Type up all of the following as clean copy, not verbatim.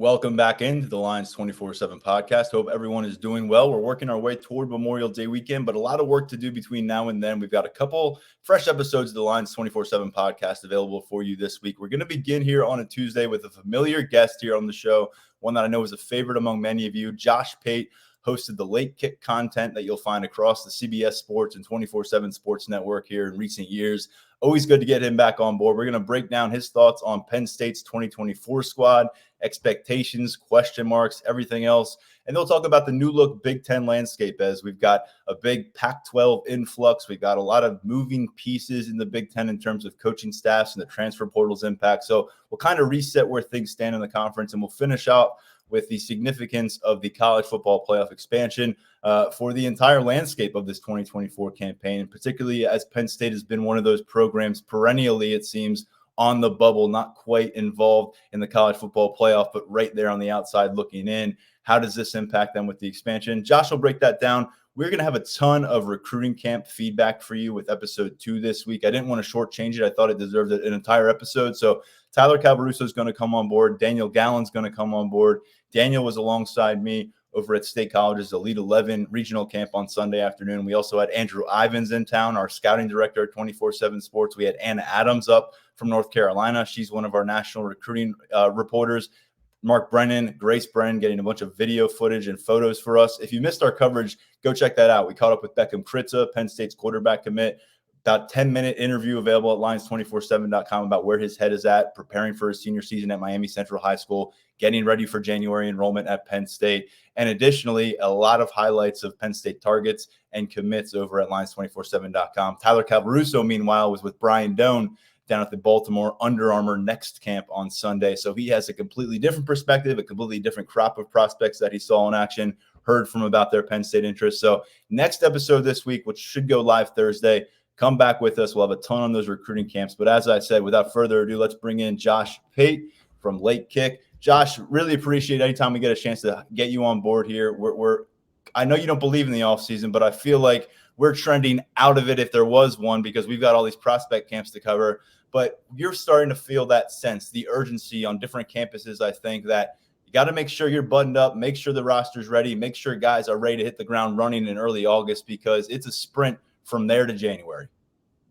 Welcome back into the Lions247 Podcast. Hope everyone is doing well. We're working our way toward Memorial Day weekend, but a lot of work to do between now and then. We've got a couple fresh episodes of the Lions247 Podcast available for you this week. We're going to begin here on a Tuesday with a familiar guest here on the show, one that I know is a favorite among many of you. Josh Pate hosted the late kick content that you'll find across the CBS Sports and 247 Sports Network here in recent years. Always good to get him back on board. We're going to break down his thoughts on Penn State's 2024 squad, expectations, question marks, everything else. And they'll talk about the new look Big Ten landscape as we've got a big Pac-12 influx. We've got a lot of moving pieces in the Big Ten in terms of coaching staffs and the transfer portal's impact. So we'll kind of reset where things stand in the conference, and we'll finish out with the significance of the college football playoff expansion for the entire landscape of this 2024 campaign, and particularly as Penn State has been one of those programs perennially, it seems, on the bubble, not quite involved in the college football playoff, but right there on the outside looking in. How does this impact them with the expansion? Josh will break that down. We're going to have a ton of recruiting camp feedback for you with episode 2 this week. I didn't want to shortchange it. I thought it deserved an entire episode. So Tyler Calvaruso is going to come on board. Daniel Gallen's going to come on board. Daniel was alongside me over at State College's Elite 11 regional camp on Sunday afternoon. We also had Andrew Ivins in town, our scouting director at 247 Sports. We had Anna Adams up from North Carolina. She's one of our national recruiting reporters. Mark Brennan, Grace Brennan, getting a bunch of video footage and photos for us. If you missed our coverage, go check that out. We caught up with Beckham Kritza, Penn State's quarterback commit. About 10-minute interview available at Lions247.com about where his head is at, preparing for his senior season at Miami Central High School, getting ready for January enrollment at Penn State. And additionally, a lot of highlights of Penn State targets and commits over at Lions247.com. Tyler Calvaruso, meanwhile, was with Brian Doan down at the Baltimore Under Armour Next camp on Sunday. So he has a completely different perspective, a completely different crop of prospects that he saw in action, heard from about their Penn State interests. So next episode this week, which should go live Thursday, come back with us. We'll have a ton on those recruiting camps. But as I said, without further ado, let's bring in Josh Pate from Late Kick. Josh, really appreciate anytime we get a chance to get you on board here. I know you don't believe in the offseason, but I feel like we're trending out of it if there was one, because we've got all these prospect camps to cover. But you're starting to feel that sense, the urgency on different campuses. I think that you got to make sure you're buttoned up, make sure the roster's ready, make sure guys are ready to hit the ground running in early August, because it's a sprint from there to January.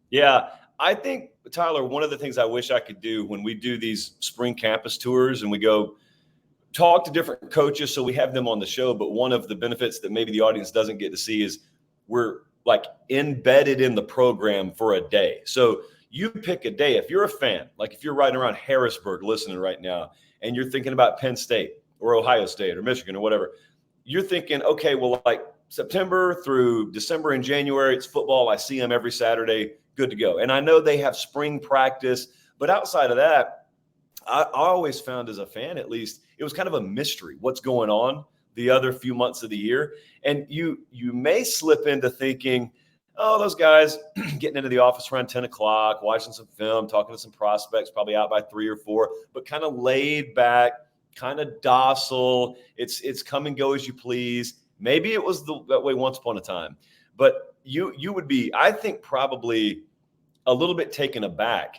Yeah, I think, Tyler, one of the things I wish I could do when we do these spring campus tours and we go talk to different coaches so we have them on the show, but one of the benefits that maybe the audience doesn't get to see is we're like embedded in the program for a day. So you pick a day. If you're a fan, like if you're riding around Harrisburg listening right now and you're thinking about Penn State or Ohio State or Michigan or whatever, you're thinking, okay, well, like September through December and January, it's football. I see them every Saturday. Good to go. And I know they have spring practice, but outside of that, I always found as a fan, at least, it was kind of a mystery what's going on the other few months of the year. And you may slip into thinking, oh, those guys getting into the office around 10 o'clock, watching some film, talking to some prospects, probably out by 3 or 4, but kind of laid back, kind of docile. It's come and go as you please. Maybe it was that way once upon a time, but you would be, I think, probably a little bit taken aback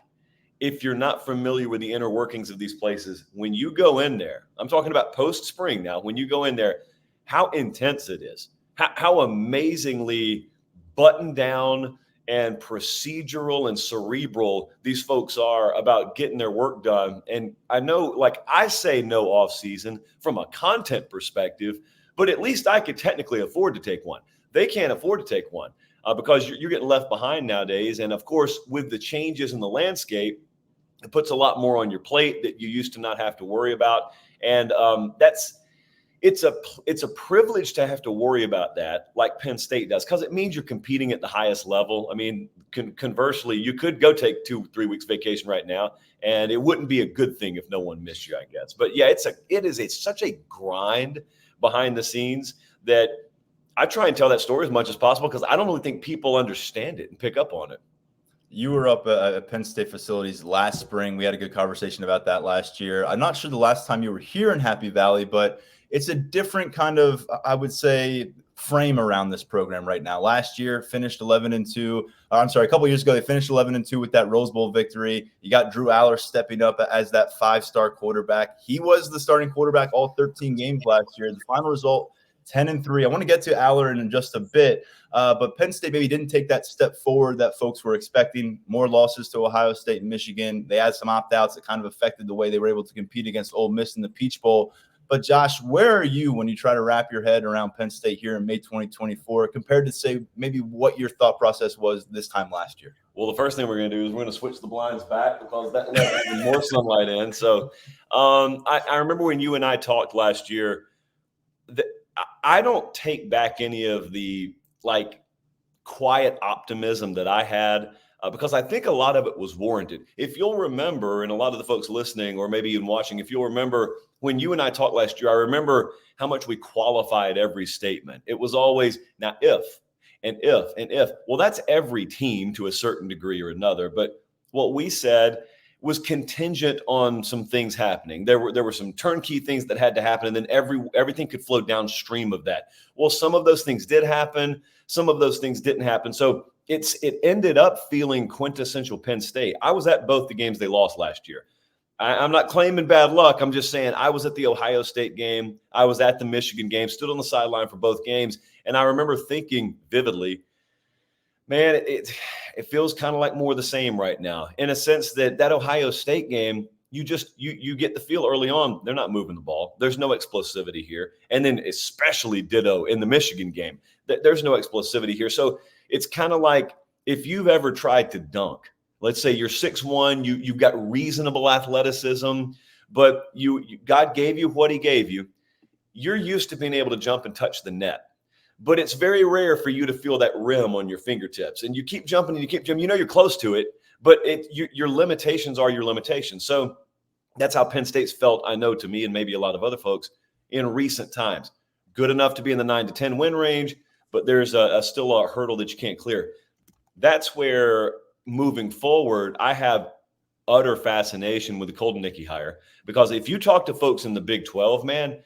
if you're not familiar with the inner workings of these places. When you go in there, I'm talking about post-spring now, when you go in there, how intense it is, how amazingly buttoned down and procedural and cerebral these folks are about getting their work done. And I know, like, I say no off season from a content perspective, but at least I could technically afford to take one. They can't afford to take one because you're getting left behind nowadays. And of course, with the changes in the landscape, it puts a lot more on your plate that you used to not have to worry about. And it's a privilege to have to worry about that, like Penn State does, because it means you're competing at the highest level. I mean, conversely, you could go take 2-3 weeks vacation right now, and it wouldn't be a good thing if no one missed you, I guess. But yeah, it is such a grind behind the scenes that I try and tell that story as much as possible because I don't really think people understand it and pick up on it. You were up at Penn State facilities last spring. We had a good conversation about that last year. I'm not sure the last time you were here in Happy Valley, but it's a different kind of, I would say, frame around this program right now. Last year finished 11-2. I'm sorry, a couple years ago they finished 11-2 with that Rose Bowl victory. You got Drew Allar stepping up as that 5-star quarterback. He was the starting quarterback all 13 games last year. The final result 10-3. I want to get to Allar in just a bit, but Penn State maybe didn't take that step forward that folks were expecting. More losses to Ohio State and Michigan. They had some opt-outs that kind of affected the way they were able to compete against Ole Miss in the Peach Bowl. But Josh, where are you when you try to wrap your head around Penn State here in May 2024 compared to, say, maybe what your thought process was this time last year? Well, the first thing we're going to do is we're going to switch the blinds back because that let even more sunlight in. So I remember when you and I talked last year, I don't take back any of the quiet optimism that I had because I think a lot of it was warranted. If you'll remember, and a lot of the folks listening or maybe even watching, if you'll remember when you and I talked last year, I remember how much we qualified every statement. It was always now if and if and if. Well, that's every team to a certain degree or another. But what we said was contingent on some things happening. There were some turnkey things that had to happen, and then everything could flow downstream of that. Well, some of those things did happen. Some of those things didn't happen. So it ended up feeling quintessential Penn State. I was at both the games they lost last year. I'm not claiming bad luck. I'm just saying I was at the Ohio State game. I was at the Michigan game, stood on the sideline for both games. And I remember thinking vividly, man, it feels kind of like more of the same right now in a sense that Ohio State game, you get the feel early on, they're not moving the ball. There's no explosivity here. And then especially ditto in the Michigan game, there's no explosivity here. So it's kind of like if you've ever tried to dunk, let's say you're 6'1", you've got reasonable athleticism, but God gave you what he gave you. You're used to being able to jump and touch the net. But it's very rare for you to feel that rim on your fingertips. And you keep jumping and you keep jumping. You know you're close to it, but your limitations are your limitations. So that's how Penn State's felt, I know, to me and maybe a lot of other folks in recent times. Good enough to be in the 9-10 win range, but there's still a hurdle that you can't clear. That's where moving forward, I have utter fascination with the Koldenicki hire. Because if you talk to folks in the Big 12, man,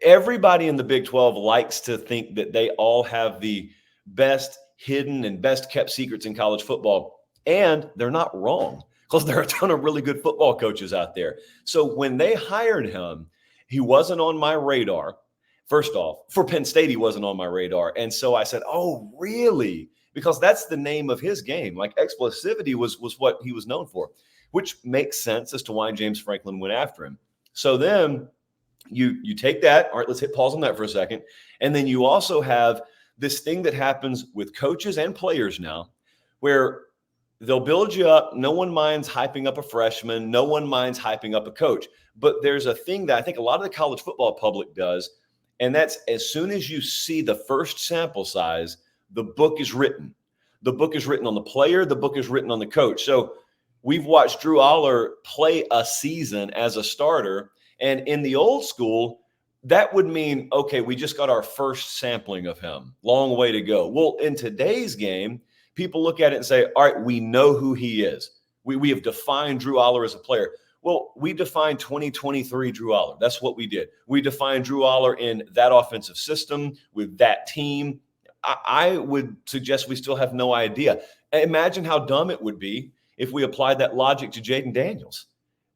everybody in the Big 12 likes to think that they all have the best hidden and best kept secrets in college football. And they're not wrong because there are a ton of really good football coaches out there. So when they hired him, he wasn't on my radar. First off, for Penn State, he wasn't on my radar. And so I said, oh, really? Because that's the name of his game. Like explosivity was what he was known for, which makes sense as to why James Franklin went after him. So then you take that. All right, let's hit pause on that for a second. And then you also have this thing that happens with coaches and players now where they'll build you up. No one minds hyping up a freshman. No one minds hyping up a coach. But there's a thing that I think a lot of the college football public does, and that's as soon as you see the first sample size, the book is written. The book is written on the player. The book is written on the coach. So we've watched Drew Allar play a season as a starter. And in the old school, that would mean, okay, we just got our first sampling of him. Long way to go. Well, in today's game, people look at it and say, all right, we know who he is. We have defined Drew Allar as a player. Well, we defined 2023 Drew Allar. That's what we did. We defined Drew Allar in that offensive system with that team. I would suggest we still have no idea. Imagine how dumb it would be if we applied that logic to Jaden Daniels.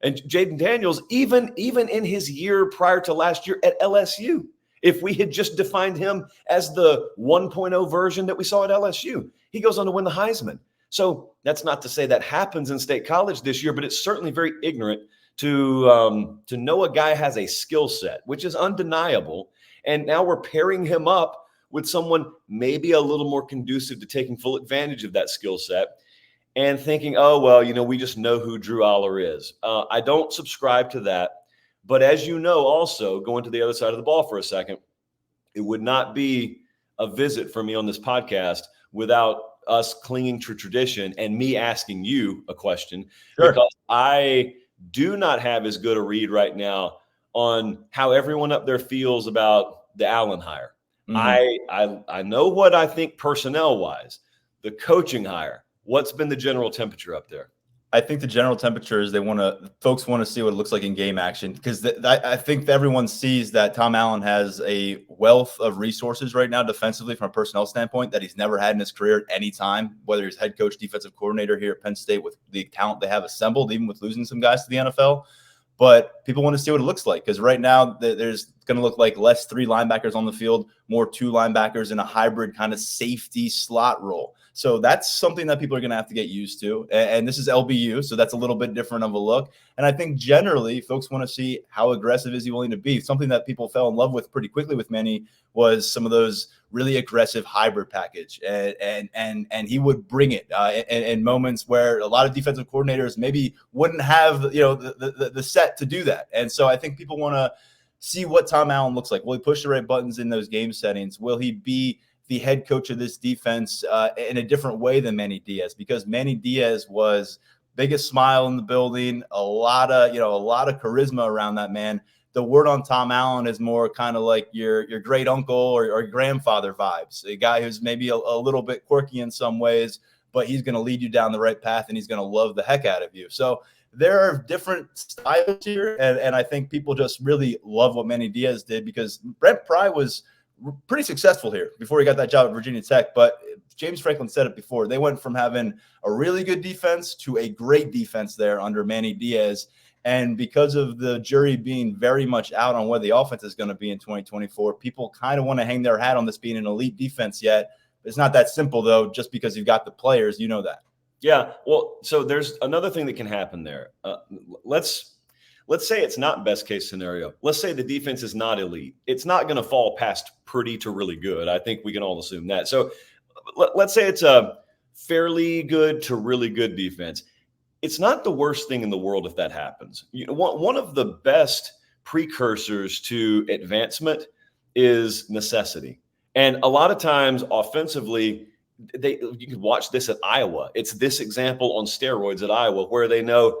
And Jaden Daniels, even in his year prior to last year at LSU, if we had just defined him as the 1.0 version that we saw at LSU, he goes on to win the Heisman. So that's not to say that happens in State College this year, but it's certainly very ignorant to know a guy has a skill set, which is undeniable. And now we're pairing him up with someone maybe a little more conducive to taking full advantage of that skill set and thinking, oh, well, we just know who Drew Allar is. I don't subscribe to that. But as you know, also going to the other side of the ball for a second, it would not be a visit for me on this podcast without us clinging to tradition and me asking you a question. Sure. Because I do not have as good a read right now on how everyone up there feels about the Allen hire. Mm-hmm. I know what I think personnel wise, the coaching hire. What's been the general temperature up there? I think the general temperature is folks want to see what it looks like in game action, because I think that everyone sees that Tom Allen has a wealth of resources right now defensively from a personnel standpoint that he's never had in his career at any time, whether he's head coach, defensive coordinator here at Penn State with the talent they have assembled, even with losing some guys to the NFL. But people want to see what it looks like, because right now there's going to look like less 3 linebackers on the field, more 2 linebackers in a hybrid kind of safety slot role. So that's something that people are going to have to get used to. And this is LBU, so that's a little bit different of a look. And I think generally folks want to see how aggressive is he willing to be. Something that people fell in love with pretty quickly with Manny was some of those really aggressive hybrid package. And he would bring it in moments where a lot of defensive coordinators maybe wouldn't have, the set to do that. And so I think people want to see what Tom Allen looks like. Will he push the right buttons in those game settings? Will he be the head coach of this defense in a different way than Manny Diaz? Because Manny Diaz was biggest smile in the building, a lot of charisma around that man. The word on Tom Allen is more kind of like your great uncle or grandfather vibes, a guy who's maybe a little bit quirky in some ways, but he's going to lead you down the right path and he's going to love the heck out of you. So there are different styles here, and I think people just really love what Manny Diaz did, because Brent Pry was pretty successful here before he got that job at Virginia Tech. But James Franklin said it before. They went from having a really good defense to a great defense there under Manny Diaz. And because of the jury being very much out on where the offense is going to be in 2024, people kind of want to hang their hat on this being an elite defense yet. It's not that simple, though, just because you've got the players, that. Yeah, well, so there's another thing that can happen there. Let's say it's not best case scenario. Let's say the defense is not elite. It's not going to fall past pretty to really good. I think we can all assume that. So let's say it's a fairly good to really good defense. It's not the worst thing in the world if that happens. One of the best precursors to advancement is necessity. And a lot of times offensively, you can watch this at Iowa. It's this example on steroids at Iowa, where they know,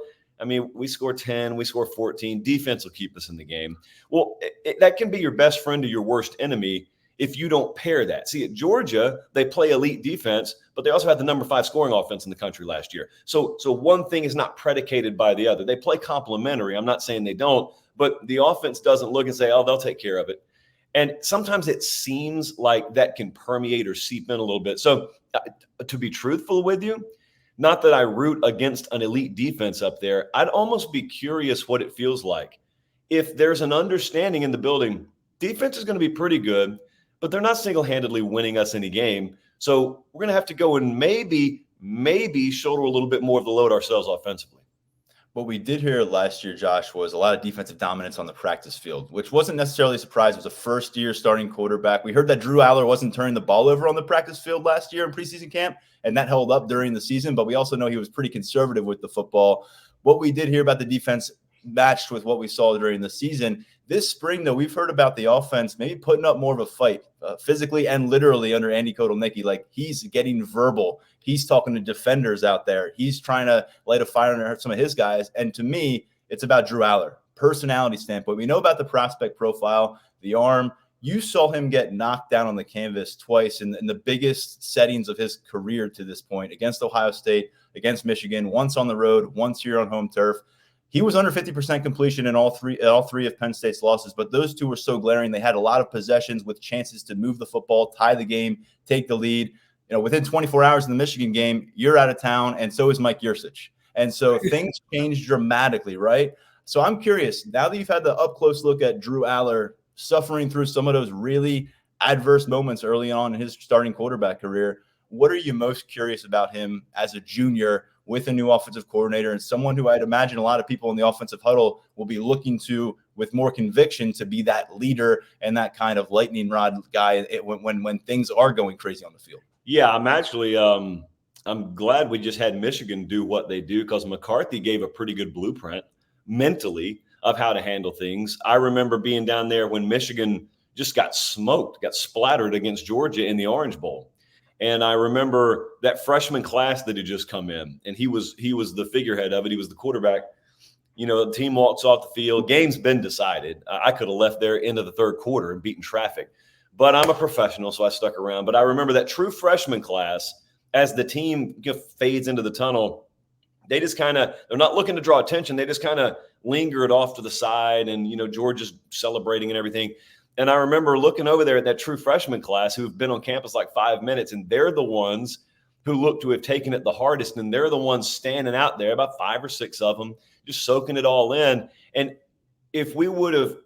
we score 10, we score 14. Defense will keep us in the game. Well, that can be your best friend or your worst enemy if you don't pair that. See, at Georgia, they play elite defense, but they also had the number 5 scoring offense in the country last year. So one thing is not predicated by the other. They play complementary. I'm not saying they don't, but the offense doesn't look and say, oh, they'll take care of it. And sometimes it seems like that can permeate or seep in a little bit. So to be truthful with you, not that I root against an elite defense up there, I'd almost be curious what it feels like if there's an understanding in the building. Defense is going to be pretty good, but they're not single-handedly winning us any game. So we're going to have to go and maybe shoulder a little bit more of the load ourselves offensively. What we did hear last year, Josh, was a lot of defensive dominance on the practice field, which wasn't necessarily a surprise. It was a first-year starting quarterback. We heard that Drew Allar wasn't turning the ball over on the practice field last year in preseason camp, and that held up during the season. But we also know he was pretty conservative with the football. What we did hear about the defense matched with what we saw during the season. This spring, though, we've heard about the offense maybe putting up more of a fight physically and literally under Andy Kotelnicki. Like, he's getting verbal. He's talking to defenders out there. He's trying to light a fire under some of his guys. And to me, it's about Drew Allar, personality standpoint. We know about the prospect profile, the arm. You saw him get knocked down on the canvas twice in the biggest settings of his career to this point, against Ohio State, against Michigan, once on the road, once here on home turf. He was under 50% completion in all three of Penn State's losses, but those two were so glaring. They had a lot of possessions with chances to move the football, tie the game, take the lead. Within 24 hours in the Michigan game, you're out of town, and so is Mike Yurcich. And so things changed dramatically, right? So I'm curious, now that you've had the up-close look at Drew Allar suffering through some of those really adverse moments early on in his starting quarterback career, what are you most curious about him as a junior with a new offensive coordinator and someone who I'd imagine a lot of people in the offensive huddle will be looking to with more conviction to be that leader and that kind of lightning rod guy when things are going crazy on the field? Yeah, I'm actually I'm glad we just had Michigan do what they do, because McCarthy gave a pretty good blueprint mentally of how to handle things. I remember being down there when Michigan just got smoked, got splattered against Georgia in the Orange Bowl. And I remember that freshman class that had just come in, and he was the figurehead of it. He was the quarterback. The team walks off the field. Game's been decided. I could have left there into the third quarter and beaten traffic. But I'm a professional, so I stuck around. But I remember that true freshman class, as the team fades into the tunnel, They just they're not looking to draw attention. They just kind of lingered off to the side, and, George is celebrating and everything. And I remember looking over there at that true freshman class who've been on campus like 5 minutes, and they're the ones who look to have taken it the hardest. And they're the ones standing out there, about 5 or 6 of them, just soaking it all in. And if we would have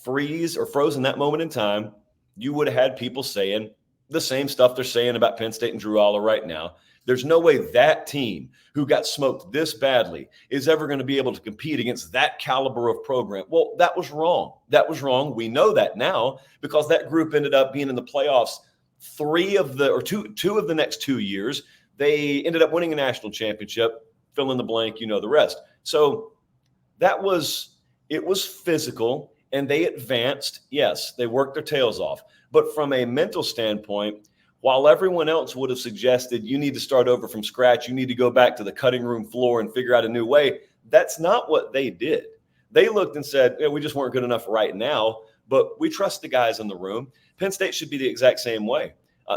frozen that moment in time, you would have had people saying the same stuff they're saying about Penn State and Drew Allar right now. There's no way that team who got smoked this badly is ever going to be able to compete against that caliber of program. Well, that was wrong. That was wrong. We know that now because that group ended up being in the playoffs two of the next 2 years. They ended up winning a national championship, fill in the blank, the rest. So it was physical, and they advanced. Yes, they worked their tails off. But from a mental standpoint, while everyone else would have suggested you need to start over from scratch, you need to go back to the cutting room floor and figure out a new way, that's not what they did. They looked and said, we just weren't good enough right now, but we trust the guys in the room. Penn State should be the exact same way.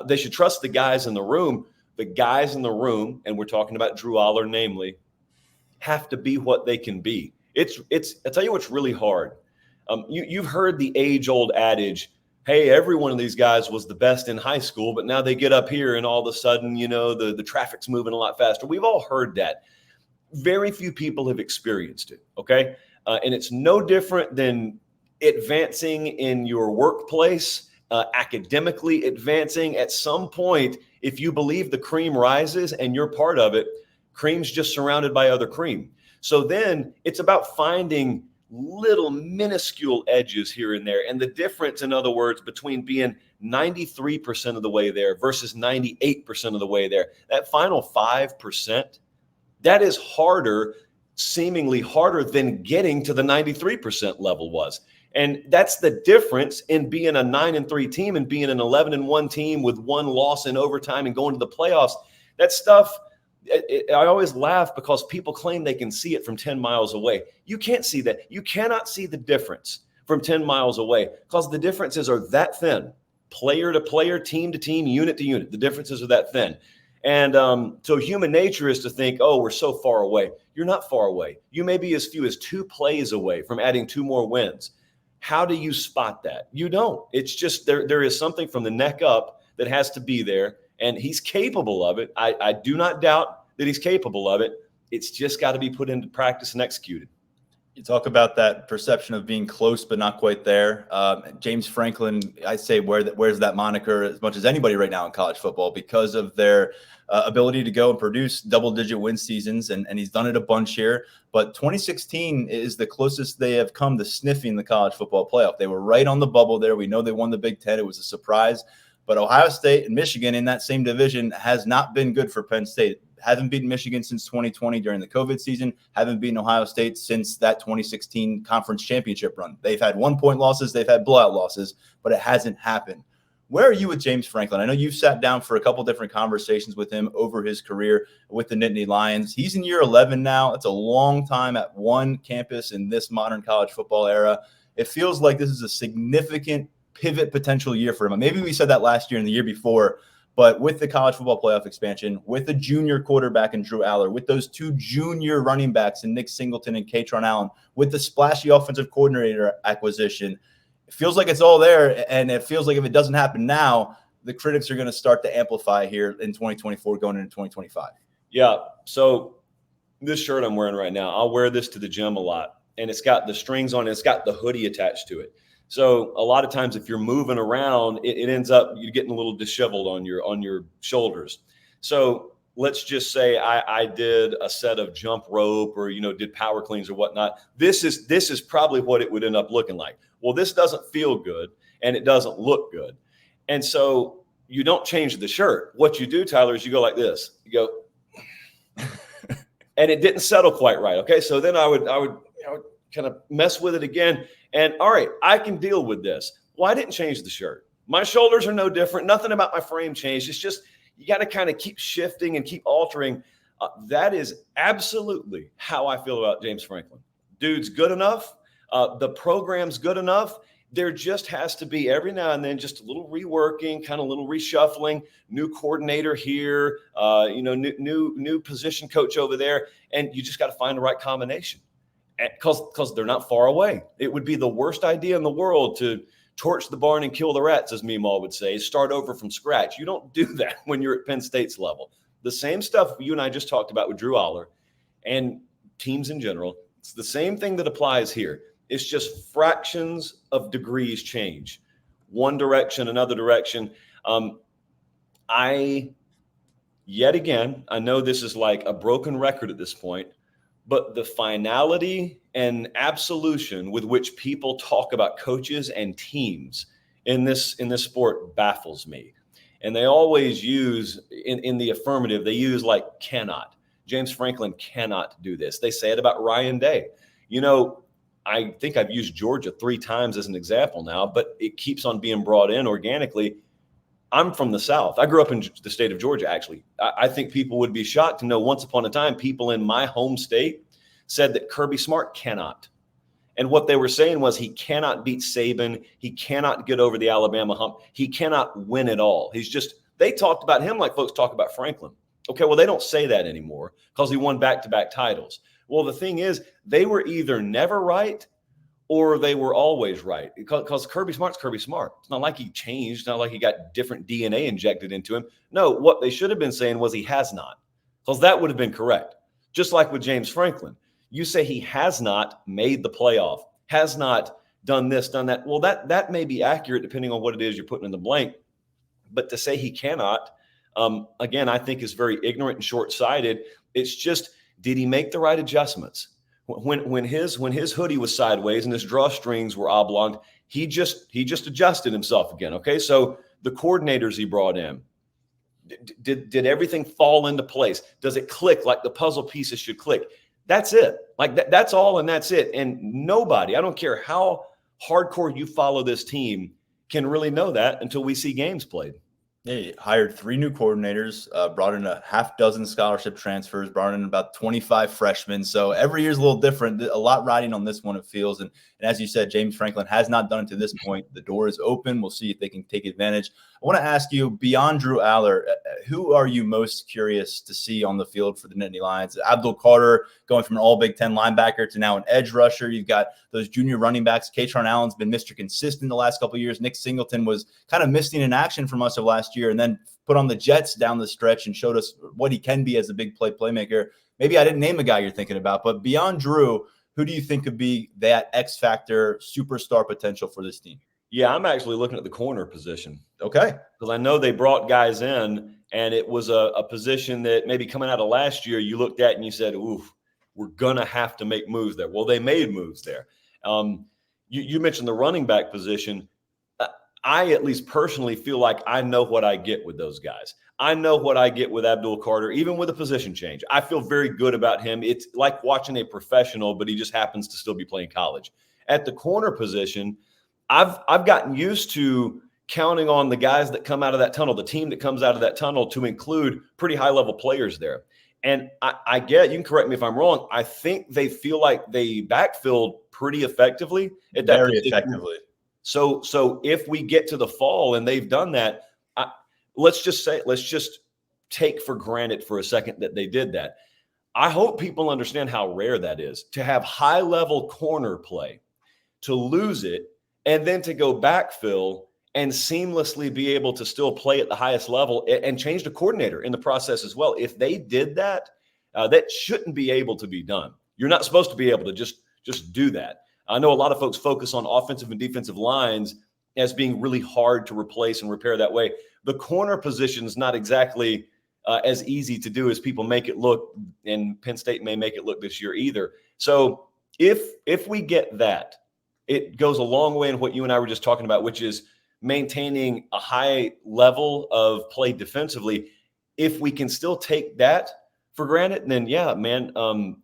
They should trust the guys in the room. The guys in the room, and we're talking about Drew Allar namely, have to be what they can be. I'll tell you what's really hard. You've heard the age-old adage, hey, every one of these guys was the best in high school, but now they get up here and all of a sudden, the traffic's moving a lot faster. We've all heard that. Very few people have experienced it, okay? And it's no different than advancing in your workplace, academically advancing. At some point, if you believe the cream rises and you're part of it, cream's just surrounded by other cream. So then it's about finding little minuscule edges here and there. And the difference, in other words, between being 93% of the way there versus 98% of the way there, that final 5%, that is seemingly harder than getting to the 93% level was. And that's the difference in being a 9-3 team and being an 11-1 team with 1 loss in overtime and going to the playoffs. That stuff, I always laugh because people claim they can see it from 10 miles away. You can't see that. You cannot see the difference from 10 miles away because the differences are that thin. Player to player, team to team, unit to unit. The differences are that thin. And so human nature is to think, we're so far away. You're not far away. You may be as few as 2 plays away from adding 2 more wins. How do you spot that? You don't. It's just there is something from the neck up that has to be there, and he's capable of it. I do not doubt that he's capable of it. It's just got to be put into practice and executed. You talk about that perception of being close but not quite there. James Franklin, I say, wears that moniker as much as anybody right now in college football because of their ability to go and produce double-digit win seasons, and he's done it a bunch here. But 2016 is the closest they have come to sniffing the college football playoff. They were right on the bubble there. We know they won the Big Ten. It was a surprise. But Ohio State and Michigan in that same division has not been good for Penn State. Haven't beaten Michigan since 2020 during the COVID season. Haven't beaten Ohio State since that 2016 conference championship run. They've had 1-point losses. They've had blowout losses, but it hasn't happened. Where are you with James Franklin? I know you've sat down for a couple different conversations with him over his career with the Nittany Lions. He's in year 11 now. It's a long time at one campus in this modern college football era. It feels like this is a significant pivot potential year for him. Maybe we said that last year and the year before, but with the college football playoff expansion, with the junior quarterback in Drew Allar, with those 2 junior running backs in Nick Singleton and Katron Allen, with the splashy offensive coordinator acquisition, it feels like it's all there. And it feels like if it doesn't happen now, the critics are going to start to amplify here in 2024 going into 2025. Yeah. So this shirt I'm wearing right now, I'll wear this to the gym a lot. And it's got the strings on it. It's got the hoodie attached to it. So a lot of times if you're moving around, it ends up you're getting a little disheveled on your shoulders. So let's just say I did a set of jump rope or, did power cleans or whatnot. This is probably what it would end up looking like. Well, this doesn't feel good and it doesn't look good. And so you don't change the shirt. What you do, Tyler, is you go like this. You go, and it didn't settle quite right. Okay. So then I would kind of mess with it again. And all right, I can deal with this. Well, I didn't change the shirt. My shoulders are no different. Nothing about my frame changed. It's just you got to kind of keep shifting and keep altering. That is absolutely how I feel about James Franklin. Dude's good enough. The program's good enough. There just has to be every now and then just a little reworking, kind of a little reshuffling, new coordinator here, new position coach over there, and you just got to find the right combination because they're not far away. It would be the worst idea in the world to torch the barn and kill the rats, as Meemaw would say, start over from scratch. You don't do that when you're at Penn State's level. The same stuff you and I just talked about with Drew Allar and teams in general, it's the same thing that applies here. It's just fractions of degrees change. One direction, another direction. Yet again, I know this is like a broken record at this point, but the finality and absolution with which people talk about coaches and teams in this sport baffles me. And they always use, in the affirmative, they use like cannot. James Franklin cannot do this. They say it about Ryan Day. I think I've used Georgia 3 times as an example now, but it keeps on being brought in organically. I'm from the South. I grew up in the state of Georgia, actually. I think people would be shocked to know once upon a time, people in my home state said that Kirby Smart cannot. And what they were saying was he cannot beat Saban. He cannot get over the Alabama hump. He cannot win it all. They talked about him like folks talk about Franklin. Okay, well, they don't say that anymore because he won back-to-back titles. Well, the thing is, they were either never right or they were always right because Kirby Smart's Kirby Smart. It's not like he changed. It's not like he got different DNA injected into him. No, what they should have been saying was he has not, because that would have been correct. Just like with James Franklin, you say he has not made the playoff, has not done this, done that. Well, that may be accurate depending on what it is you're putting in the blank. But to say he cannot, again, I think is very ignorant and short-sighted. It's just, did he make the right adjustments? When his hoodie was sideways and his drawstrings were oblong, he just adjusted himself again. Okay, so the coordinators he brought in, did everything fall into place? Does it click like the puzzle pieces should click? That's it. Like that's all, and that's it. And nobody, I don't care how hardcore you follow this team, can really know that until we see games played. They hired 3 new coordinators, brought in a half dozen scholarship transfers, brought in about 25 freshmen. So every year's a little different. A lot riding on this one, it feels. And as you said, James Franklin has not done it to this point. The door is open. We'll see if they can take advantage. I want to ask you, beyond Drew Allar, who are you most curious to see on the field for the Nittany Lions? Abdul Carter going from an all Big Ten linebacker to now an edge rusher. You've got those junior running backs. Katron Allen's been Mr. Consistent the last couple of years. Nick Singleton was kind of missing in action for much of last year and then put on the Jets down the stretch and showed us what he can be as a big play playmaker. Maybe I didn't name a guy you're thinking about, but beyond Drew, who do you think could be that X factor superstar potential for this team? Yeah, I'm actually looking at the corner position. Okay. Because I know they brought guys in, and it was a position that maybe coming out of last year, you looked at and you said, oof, we're going to have to make moves there. Well, they made moves there. You mentioned the running back position. I at least personally feel like I know what I get with those guys. I know what I get with Abdul Carter, even with a position change. I feel very good about him. It's like watching a professional, but he just happens to still be playing college. At the corner position, I've gotten used to counting on the guys that come out of that tunnel, the team that comes out of that tunnel, to include pretty high-level players there. And I get, you can correct me if I'm wrong, I think they feel like they backfilled pretty effectively at that Very position. effectively. So if we get to the fall and they've done that, let's just take for granted for a second that they did that. I hope people understand how rare that is, to have high-level corner play, to lose it, and then to go backfill and seamlessly be able to still play at the highest level and change the coordinator in the process as well. If they did that, that shouldn't be able to be done. You're not supposed to be able to just do that. I know a lot of folks focus on offensive and defensive lines as being really hard to replace and repair that way. The corner position is not exactly as easy to do as people make it look, and Penn State may make it look this year either. So if we get that, it goes a long way in what you and I were just talking about, which is maintaining a high level of play defensively. If we can still take that for granted, then yeah, man,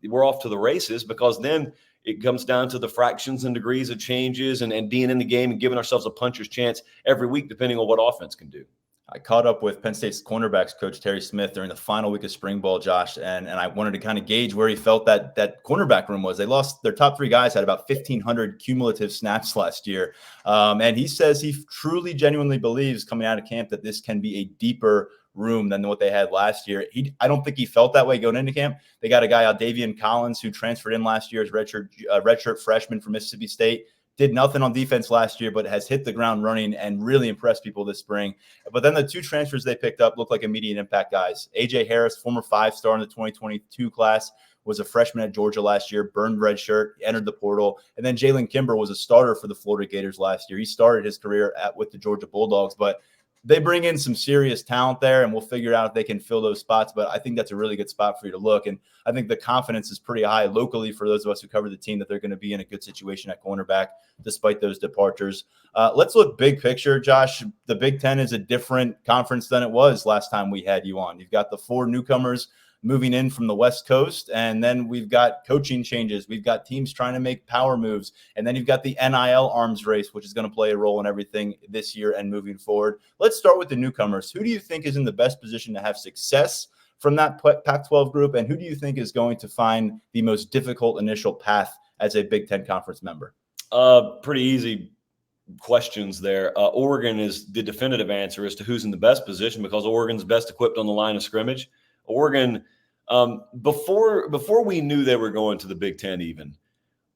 we're off to the races, because then it comes down to the fractions and degrees of changes and being in the game and giving ourselves a puncher's chance every week, depending on what offense can do. I caught up with Penn State's cornerbacks coach Terry Smith during the final week of spring ball, Josh, and I wanted to kind of gauge where he felt that cornerback room was. They lost their top 3 guys, had about 1,500 cumulative snaps last year. And he says he truly, genuinely believes coming out of camp that this can be a deeper room than what they had last year. I don't think he felt that way going into camp. They got a guy, Aldavian Collins, who transferred in last year as redshirt freshman from Mississippi State. Did nothing on defense last year, but has hit the ground running and really impressed people this spring. But then the 2 transfers they picked up look like immediate impact guys. A.J. Harris, former 5-star in the 2022 class, was a freshman at Georgia last year, burned red shirt, entered the portal. And then Jalen Kimber was a starter for the Florida Gators last year. He started his career with the Georgia Bulldogs, but they bring in some serious talent there, and we'll figure out if they can fill those spots. But I think that's a really good spot for you to look. And I think the confidence is pretty high locally for those of us who cover the team that they're going to be in a good situation at cornerback despite those departures. Let's look big picture, Josh. The Big Ten is a different conference than it was last time we had you on. You've got the 4 newcomers moving in from the West Coast, and then we've got coaching changes. We've got teams trying to make power moves, and then you've got the NIL arms race, which is going to play a role in everything this year and moving forward. Let's start with the newcomers. Who do you think is in the best position to have success from that Pac-12 group, and who do you think is going to find the most difficult initial path as a Big Ten conference member? Pretty easy questions there. Oregon is the definitive answer as to who's in the best position because Oregon's best equipped on the line of scrimmage. Oregon, before we knew they were going to the Big Ten even,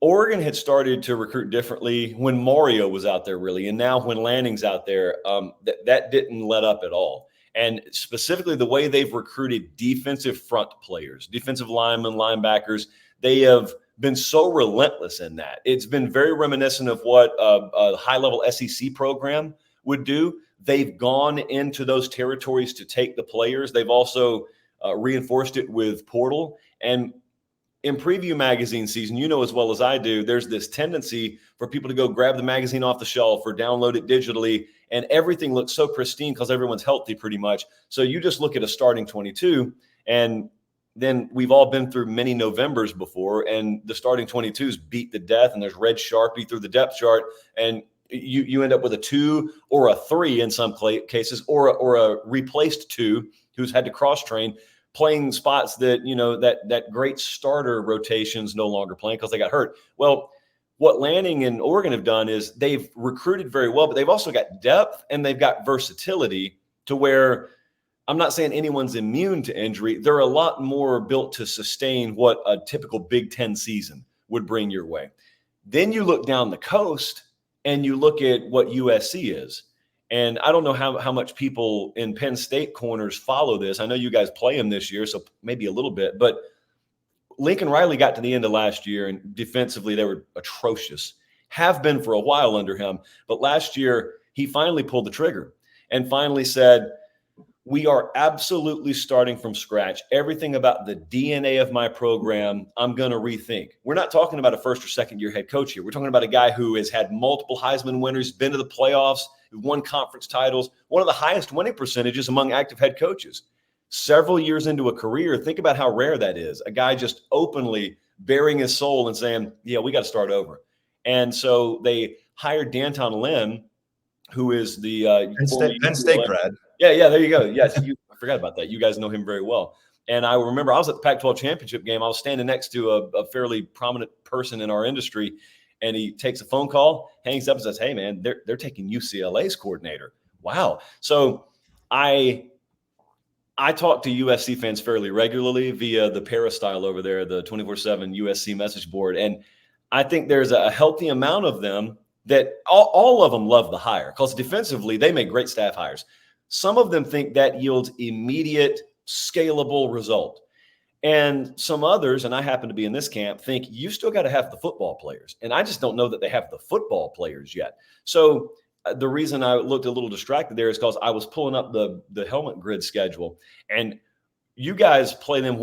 Oregon had started to recruit differently when Mario was out there really. And now when Lanning's out there, that didn't let up at all. And specifically the way they've recruited defensive front players, defensive linemen, linebackers, they have been so relentless in that. It's been very reminiscent of what a high-level SEC program would do. They've gone into those territories to take the players. They've also reinforced it with portal. And in preview magazine season, you know as well as I do, there's this tendency for people to go grab the magazine off the shelf or download it digitally, and everything looks so pristine because everyone's healthy pretty much. So you just look at a starting 22, and then we've all been through many Novembers before, and the starting 22s beat to death, and there's red Sharpie through the depth chart, and you end up with a 2 or a 3 in some cases, or a replaced 2 who's had to cross-train, playing spots that, you know, that great starter rotation's no longer playing because they got hurt. Well, what Lanning and Oregon have done is they've recruited very well, but they've also got depth and they've got versatility to where I'm not saying anyone's immune to injury. They're a lot more built to sustain what a typical Big Ten season would bring your way. Then you look down the coast and you look at what USC is. And I don't know how much people in Penn State corners follow this. I know you guys play them this year, so maybe a little bit. But Lincoln Riley got to the end of last year, and defensively they were atrocious. Have been for a while under him. But last year he finally pulled the trigger and finally said, we are absolutely starting from scratch. Everything about the DNA of my program, I'm going to rethink. We're not talking about a first or second year head coach here. We're talking about a guy who has had multiple Heisman winners, been to the playoffs, who won conference titles, one of the highest winning percentages among active head coaches. Several years into a career, think about how rare that is. A guy just openly bearing his soul and saying, yeah, we got to start over. And so they hired Danton Lynn, who is the Penn State grad. Yeah, there you go. Yes, I forgot about that. You guys know him very well. And I remember I was at the Pac-12 championship game. I was standing next to a fairly prominent person in our industry, and he takes a phone call, hangs up, and says, "Hey, man, they're taking UCLA's coordinator." Wow. So I talk to USC fans fairly regularly via the Peristyle over there, the 24/7 USC message board, and I think there's a healthy amount of them that all of them love the hire because defensively they make great staff hires. Some of them think that yields immediate, scalable result. And some others, and I happen to be in this camp, think you still got to have the football players. And I just don't know that they have the football players yet. So the reason I looked a little distracted there is because I was pulling up the helmet grid schedule. And you guys play them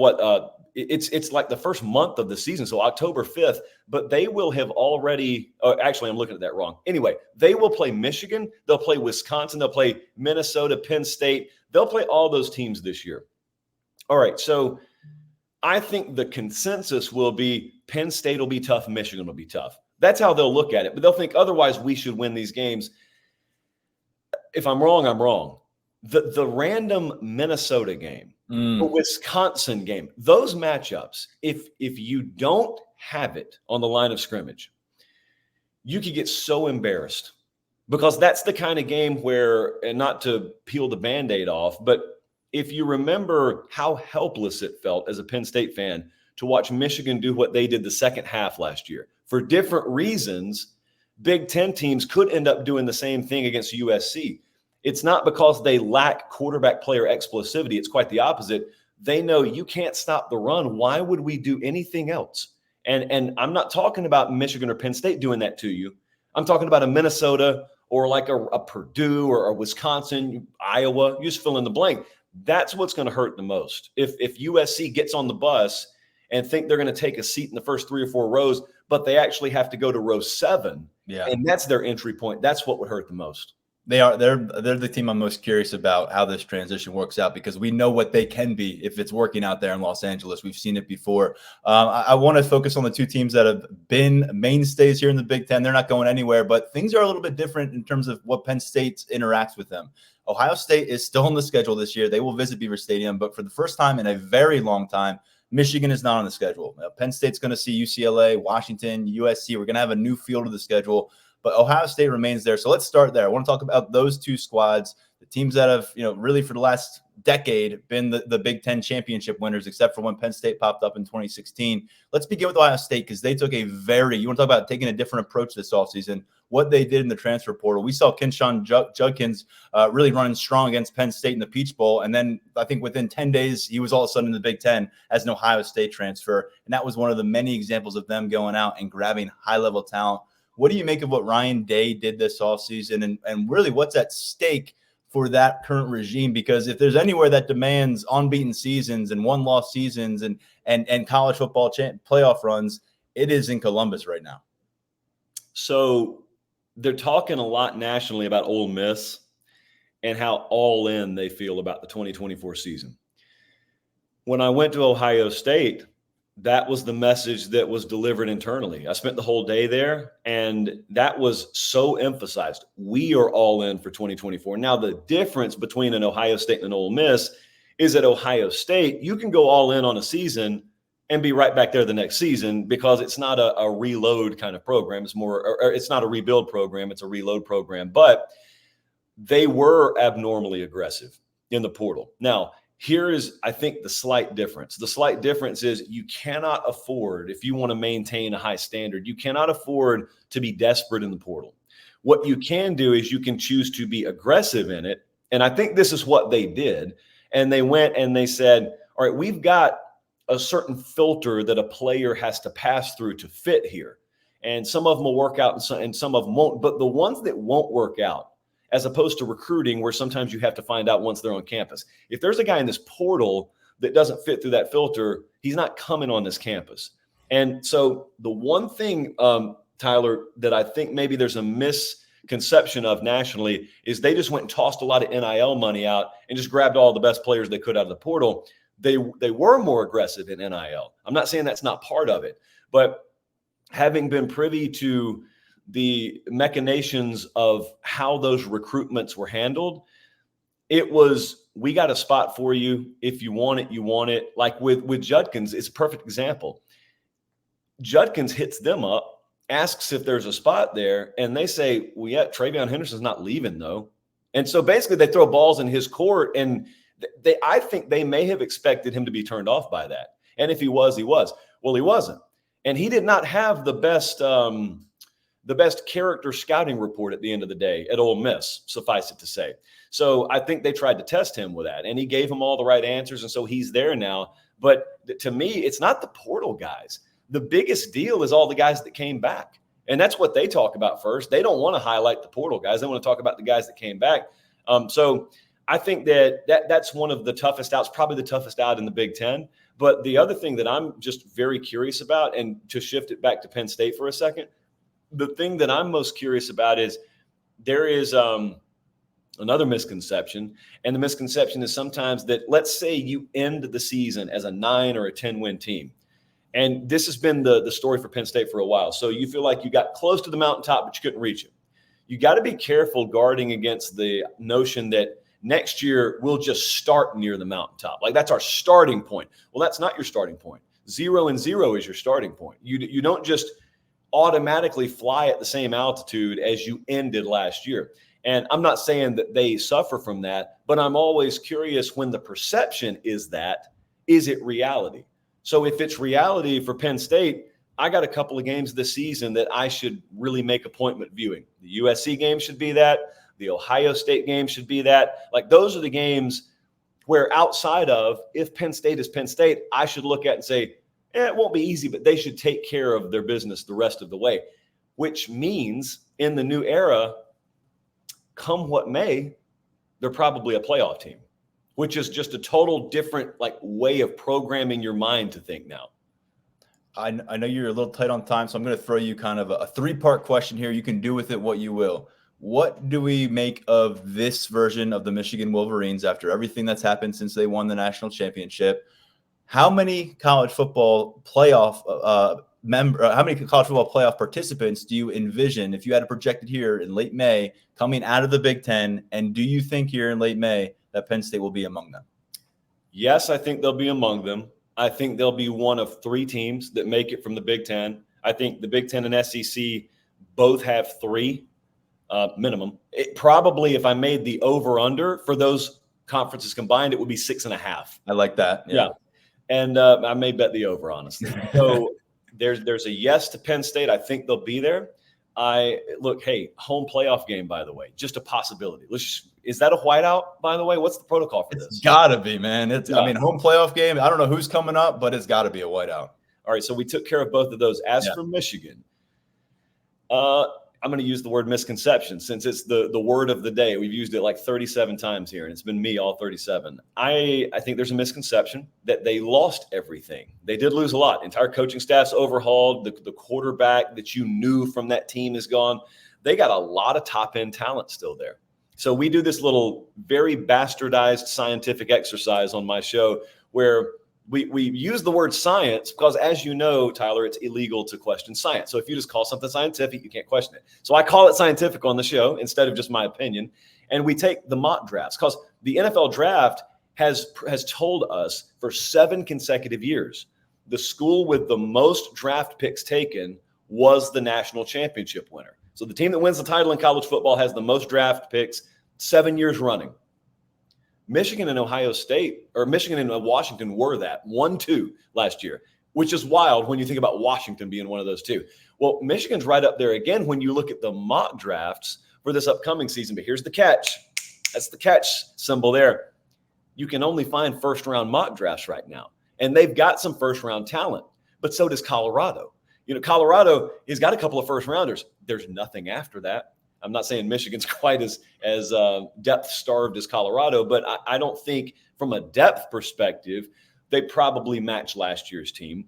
it's like the first month of the season, so October 5th, but they will have already actually, I'm looking at that wrong. Anyway, they will play Michigan, they'll play Wisconsin, they'll play Minnesota, Penn State. They'll play all those teams this year. All right, so I think the consensus will be Penn State will be tough, Michigan will be tough. That's how they'll look at it, but they'll think otherwise we should win these games. If I'm wrong, I'm wrong. The random Minnesota game, the Wisconsin game, those matchups, if you don't have it on the line of scrimmage, you could get so embarrassed, because that's the kind of game where, and not to peel the Band-Aid off, but if you remember how helpless it felt as a Penn State fan to watch Michigan do what they did the second half last year, for different reasons, Big Ten teams could end up doing the same thing against USC. It's not because they lack quarterback player explosivity. It's quite the opposite. They know you can't stop the run. Why would we do anything else? And I'm not talking about Michigan or Penn State doing that to you. I'm talking about a Minnesota or like a Purdue or a Wisconsin, Iowa. You just fill in the blank. That's what's going to hurt the most. If USC gets on the bus and think they're going to take a seat in the first 3 or 4 rows, but they actually have to go to row 7, and that's their entry point, that's what would hurt the most. They're the team I'm most curious about how this transition works out, because we know what they can be if it's working out there in Los Angeles. We've seen it before. I want to focus on the 2 teams that have been mainstays here in the Big Ten. They're not going anywhere, but things are a little bit different in terms of what Penn State interacts with them. Ohio State is still on the schedule this year. They will visit Beaver Stadium, but for the first time in a very long time, Michigan is not on the schedule. Penn State's going to see UCLA, Washington, USC. We're going to have a new field of the schedule, but Ohio State remains there. So let's start there. I want to talk about those 2 squads, the teams that have, really for the last decade been the Big Ten championship winners, except for when Penn State popped up in 2016. Let's begin with Ohio State, because they took you want to talk about taking a different approach this offseason, what they did in the transfer portal. We saw Kinshawn Judkins really running strong against Penn State in the Peach Bowl. And then I think within 10 days, he was all of a sudden in the Big Ten as an Ohio State transfer. And that was one of the many examples of them going out and grabbing high-level talent. What do you make of what Ryan Day did this offseason, and really what's at stake for that current regime? Because if there's anywhere that demands unbeaten seasons and one-loss seasons and college football playoff runs, it is in Columbus right now. So they're talking a lot nationally about Ole Miss and how all in they feel about the 2024 season. When I went to Ohio State, that was the message that was delivered internally. I spent the whole day there, and that was so emphasized. We are all in for 2024. Now, the difference between an Ohio State and an Ole Miss is at Ohio State, you can go all in on a season and be right back there the next season, because it's not a reload kind of program. It's more, or it's not a rebuild program. It's a reload program. But they were abnormally aggressive in the portal. Now, here is, I think, the slight difference. The slight difference is you cannot afford, if you want to maintain a high standard, you cannot afford to be desperate in the portal. What you can do is you can choose to be aggressive in it. And I think this is what they did. And they went and they said, all right, we've got a certain filter that a player has to pass through to fit here. And some of them will work out and some of them won't. But the ones that won't work out, as opposed to recruiting, where sometimes you have to find out once they're on campus. If there's a guy in this portal that doesn't fit through that filter, he's not coming on this campus. And so the one thing, Tyler, that I think maybe there's a misconception of nationally is they just went and tossed a lot of NIL money out and just grabbed all the best players they could out of the portal. They were more aggressive in NIL. I'm not saying that's not part of it, but having been privy to the machinations of how those recruitments were handled, it was, we got a spot for you. If you want it, you want it. Like with Judkins, it's a perfect example. Judkins hits them up, asks if there's a spot there, and they say, well, yeah, Travion Henderson's not leaving though. And so basically they throw balls in his court, and I think they may have expected him to be turned off by that. And if he was, he was. Well, he wasn't. And he did not have the best character scouting report at the end of the day at Ole Miss, suffice it to say. So I think they tried to test him with that, and he gave him all the right answers, and so he's there now. But to me, it's not the portal guys. The biggest deal is all the guys that came back, and that's what they talk about first. They don't want to highlight the portal guys. They want to talk about the guys that came back. So I think that's one of the toughest outs, probably the toughest out in the Big Ten. But the other thing that I'm just very curious about, and to shift it back to Penn State for a second, the thing that I'm most curious about is there is another misconception. And the misconception is sometimes that, let's say you end the season as a 9 or a 10-win team. And this has been the story for Penn State for a while. So you feel like you got close to the mountaintop, but you couldn't reach it. You got to be careful guarding against the notion that next year we'll just start near the mountaintop. Like that's our starting point. Well, that's not your starting point. 0 and 0 is your starting point. You don't just automatically fly at the same altitude as you ended last year. And I'm not saying that they suffer from that, but I'm always curious when the perception is that, is it reality? So if it's reality for Penn State, I got a couple of games this season that I should really make appointment viewing. The USC game should be that. The Ohio State game should be that. Like those are the games where outside of, if Penn State is Penn State, I should look at and say, it won't be easy, but they should take care of their business the rest of the way, which means in the new era, come what may, they're probably a playoff team, which is just a total different like way of programming your mind to think now. I know you're a little tight on time, so I'm going to throw you kind of a 3-part question here. You can do with it what you will. What do we make of this version of the Michigan Wolverines after everything that's happened since they won the national championship? How many college football playoff participants do you envision if you had to project it here in late May coming out of the Big Ten? And do you think here in late May that Penn State will be among them? Yes, I think they'll be among them. I think they'll be one of 3 teams that make it from the Big Ten. I think the Big Ten and SEC both have 3 minimum. It probably, if I made the over-under for those conferences combined, it would be 6.5. I like that. Yeah. And I may bet the over, honestly. So there's a yes to Penn State. I think they'll be there. Hey, home playoff game, by the way, just a possibility. Is that a whiteout, by the way? What's the protocol for this? It's got to be, man. Home playoff game. I don't know who's coming up, but it's got to be a whiteout. All right, so we took care of both of those. As for Michigan, I'm going to use the word misconception since it's the word of the day. We've used it like 37 times here, and it's been me all 37. I think there's a misconception that they lost everything. They did lose a lot. Entire coaching staff's overhauled. The quarterback that you knew from that team is gone. They got a lot of top-end talent still there. So we do this little very bastardized scientific exercise on my show where we use the word science because, as you know, Tyler, it's illegal to question science. So if you just call something scientific, you can't question it. So I call it scientific on the show instead of just my opinion. And we take the mock drafts because the NFL draft has told us for 7 consecutive years, the school with the most draft picks taken was the national championship winner. So the team that wins the title in college football has the most draft picks 7 years running. Michigan and Ohio State, or Michigan and Washington were that 1-2 last year, which is wild when you think about Washington being one of those 2. Well, Michigan's right up there again when you look at the mock drafts for this upcoming season. But here's the catch. That's the catch symbol there. You can only find first-round mock drafts right now. And they've got some first-round talent, but so does Colorado. Colorado has got a couple of first-rounders. There's nothing after that. I'm not saying Michigan's quite as depth-starved as Colorado, but I don't think from a depth perspective, they probably match last year's team.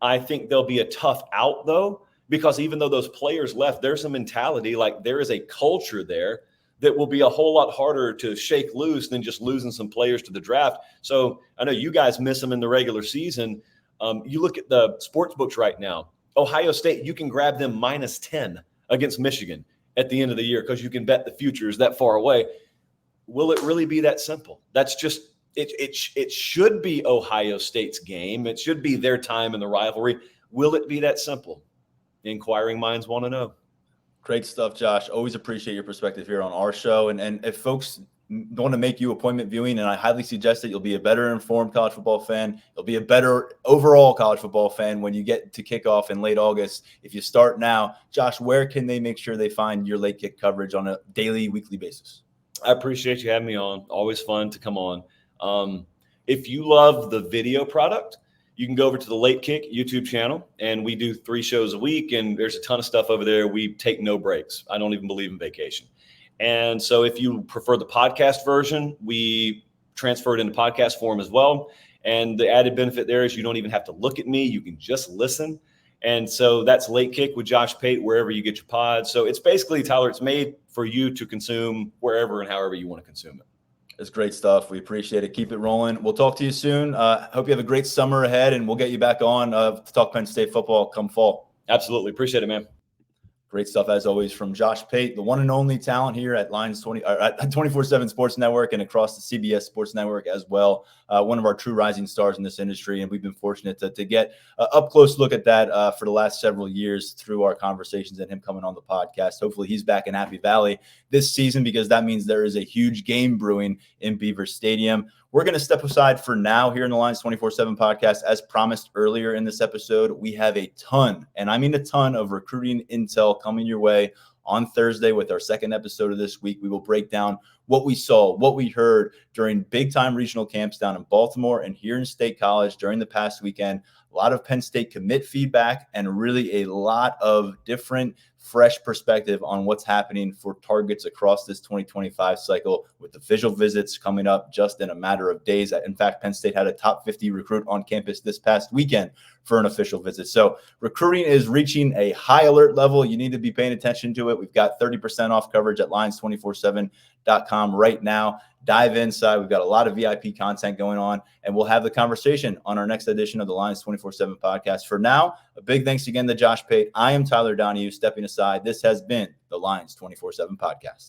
I think they'll be a tough out, though, because even though those players left, there's a mentality, like there is a culture there that will be a whole lot harder to shake loose than just losing some players to the draft. So I know you guys miss them in the regular season. You look at the sports books right now. Ohio State, you can grab them -10 against Michigan at the end of the year because you can bet the future is that far away. Will it really be that simple? That's just it should be Ohio State's game. It should be their time in the rivalry. Will it be that simple? Inquiring minds want to know. Great stuff, Josh. Always appreciate your perspective here on our show. And if folks want to make you appointment viewing, and I highly suggest that you'll be a better informed college football fan. You'll be a better overall college football fan when you get to kickoff in late August. If you start now, Josh, where can they make sure they find your late kick coverage on a daily, weekly basis? I appreciate you having me on. Always fun to come on. If you love the video product, you can go over to the Late Kick YouTube channel, and we do 3 shows a week, and there's a ton of stuff over there. We take no breaks. I don't even believe in vacation. And so if you prefer the podcast version, we transfer it into podcast form as well. And the added benefit there is you don't even have to look at me. You can just listen. And so that's Late Kick with Josh Pate, wherever you get your pods. So it's basically, Tyler, it's made for you to consume wherever and however you want to consume it. It's great stuff. We appreciate it. Keep it rolling. We'll talk to you soon. Hope you have a great summer ahead, and we'll get you back on to talk Penn State football come fall. Absolutely. Appreciate it, man. Great stuff, as always, from Josh Pate, the one and only talent here at at 247 Sports Network and across the CBS Sports Network as well. One of our true rising stars in this industry, and we've been fortunate to get an up-close look at that for the last several years through our conversations and him coming on the podcast. Hopefully he's back in Happy Valley this season, because that means there is a huge game brewing in Beaver Stadium. We're going to step aside for now here in the Lions247 podcast. As promised earlier in this episode, we have a ton, and I mean a ton, of recruiting intel coming your way on Thursday with our second episode of this week. We will break down what we saw, what we heard during big-time regional camps down in Baltimore and here in State College during the past weekend. A lot of Penn State commit feedback and really a lot of different, fresh perspective on what's happening for targets across this 2025 cycle, with official visits coming up just in a matter of days. In fact, Penn State had a top 50 recruit on campus this past weekend for an official visit. So recruiting is reaching a high alert level. You need to be paying attention to it. We've got 30% off coverage at Lions247.com right now. Dive inside. We've got a lot of VIP content going on, and we'll have the conversation on our next edition of the Lions247 podcast. For now, a big thanks again to Josh Pate. I am Tyler Donahue, stepping aside. This has been the Lions247 podcast.